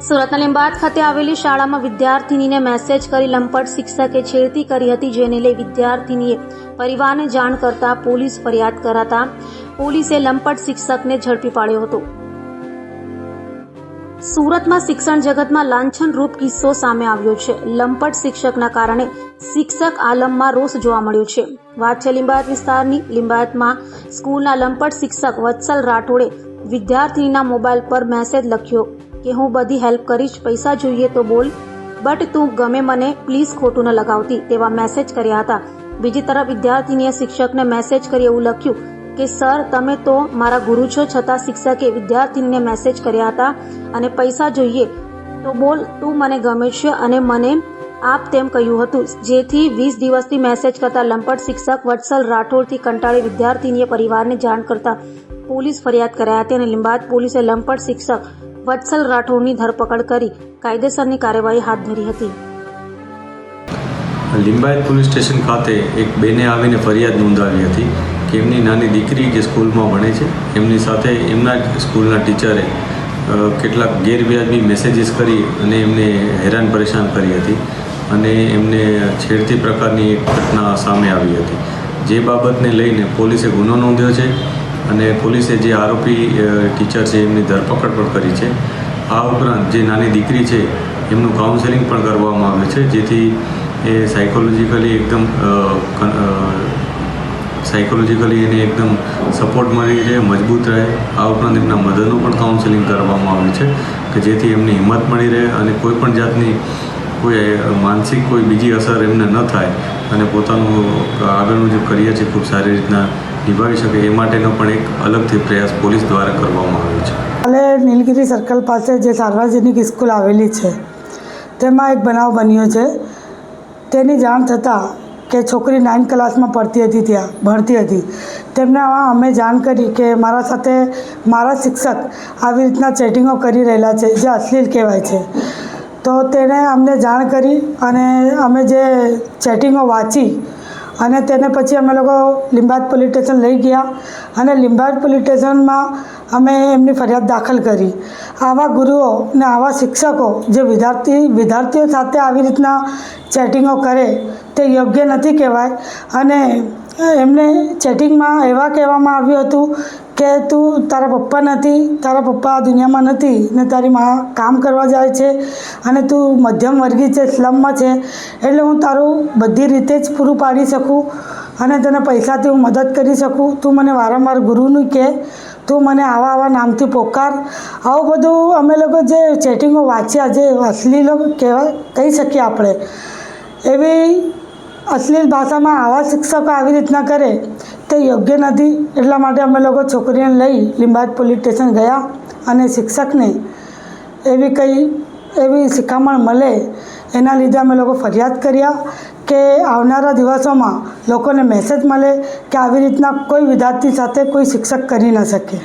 સુરતના લીંબાયત ખાતે આવેલી શાળામાં વિદ્યાર્થીનીને મેસેજ કરી લંપટ શિક્ષકે છેડતી કરી હતી, જેને લઈ વિદ્યાર્થીનીએ પરિવારને જાણ કરતા પોલીસ ફરિયાદ કરાતા પોલીસે લંપટ શિક્ષકને ઝડપી પાડ્યો હતો। સુરતમાં શિક્ષણ જગતમાં લાંછનરૂપ કિસ્સો સામે આવ્યો છે। લંપટ શિક્ષકના કારણે શિક્ષક આલમમાં રોષ જોવા મળ્યો છે। વાત છે લીંબાયત વિસ્તારની। લીંબાયતમાં સ્કૂલના લંપટ શિક્ષક વત્સલ રાઠોડે વિદ્યાર્થીનીના મોબાઈલ પર મેસેજ લખ્યો કે હું બધી હેલ્પ કરીશ, પૈસા જોઈએ તો બોલ, બટ તું ગમે મને પ્લીઝ ખોટું ન લગાવતી, તેવા મેસેજ કર્યા હતા। બીજી તરફ વિદ્યાર્થીનીએ શિક્ષકને મેસેજ કરી એવું લખ્યું કે સર તમે તો મારા ગુરુ છો, છતાં શિક્ષકે વિદ્યાર્થીનીને મેસેજ કર્યા હતા અને પૈસા જોઈએ તો બોલ, તું મને ગમે છે અને મને આપ તેમ કહ્યું હતું, જેથી 20 દિવસથી મેસેજ કરતા લંપટ શિક્ષક વત્સલ રાઠોડથી કંટાળી વિદ્યાર્થીનીએ પરિવારને જાણ કરતા પોલીસ ફરિયાદ કરાઈ હતી અને લીંબાયત પોલીસે લંપટ શિક્ષક વત્સલ રાઠોડની ધરપકડ કરી કાયદેસરની કાર્યવાહી હાથ ધરી હતી। લીંબાયત પોલીસ સ્ટેશન ખાતે એક બેને આવીને ફરિયાદ નોંધાવી હતી કે એમની નાની દીકરી જે સ્કૂલમાં ભણે છે એમની સાથે એમના સ્કૂલના ટીચરે કેટલાક ગેરવ્યાજબી મેસેજીસ કરી અને એમને હેરાન પરેશાન કરી હતી અને એમને છેડતી પ્રકારની એક ઘટના સામે આવી હતી, જે બાબતને લઈને પોલીસે ગુનો નોંધ્યો છે અને પોલીસે જે આરોપી ટીચર છે એમની ધરપકડ પણ કરી છે। આ ઉપરાંત જે નાની દીકરી છે એમનું કાઉન્સેલિંગ પણ કરવામાં આવે છે, જેથી એ સાયકોલોજીકલી એને એકદમ સપોર્ટ મળી રહે, મજબૂત રહે। આ ઉપરાંત એમના મધરનું પણ કાઉન્સેલિંગ કરવામાં આવે છે કે જેથી એમને હિંમત મળી રહે અને કોઈ પણ જાતની કોઈ માનસિક કોઈ બીજી અસર એમને ન થાય અને પોતાનું આગળનું જે કરિયર છે ખૂબ સારી રીતના નિભાવી શકે, એ માટેનો પણ એક અલગથી પ્રયાસ પોલીસ દ્વારા કરવામાં આવ્યો છે। કાલે નીલગિરી સર્કલ પાસે જે સાર્વજનિક સ્કૂલ આવેલી છે તેમાં એક બનાવ બન્યો છે। તેની જાણ થતાં કે છોકરી 9th ક્લાસમાં ભણતી હતી, તેમને અમે જાણ કરી કે મારા સાથે મારા શિક્ષક આવી રીતના ચેટિંગો કરી રહેલા છે જે અશ્લીલ કહેવાય છે। તો તેણે અમને જાણ કરી અને અમે જે ચેટિંગો વાંચી અને તેને પછી અમે લોકો લીંબાયત પોલીસ સ્ટેશન લઈ ગયા અને લીંબાયત પોલીસ સ્ટેશનમાં અમે એમની ફરિયાદ દાખલ કરી। આવા ગુરુઓ ને આવા શિક્ષકો જે વિદ્યાર્થીઓ સાથે આવી રીતના ચેટિંગો કરે તે યોગ્ય નથી કહેવાય અને એમને ચેટિંગમાં એવા કહેવામાં આવ્યું હતું કે તું તારા પપ્પા નથી, તારા પપ્પા આ દુનિયામાં નથી ને તારી માં કામ કરવા જાય છે અને તું મધ્યમ વર્ગી છે, સ્લમમાં છે, એટલે હું તારું બધી રીતે જ પૂરું પાડી શકું અને તને પૈસાથી હું મદદ કરી શકું, તું મને વારંવાર ગુરુનું કહે, તું મને આવા નામથી પોકાર। આવું બધું અમે લોકો જે ચેટિંગો વાંચ્યા, જે અશ્લીલ કહી શકીએ આપણે, એવી અશ્લીલ ભાષામાં આવા શિક્ષકો આવી રીતના કરે તે યોગ્ય નથી। એટલા માટે અમે લોકો છોકરીને લઈ લીંબાયત પોલીસ સ્ટેશન ગયા અને શિક્ષકને એવી શિખામણ મળે એના લીધે અમે લોકો ફરિયાદ કર્યા કે આવનારા દિવસોમાં લોકોને મેસેજ મળે કે આવી રીતના કોઈ વિદ્યાર્થી સાથે કોઈ શિક્ષક કરી ન શકે।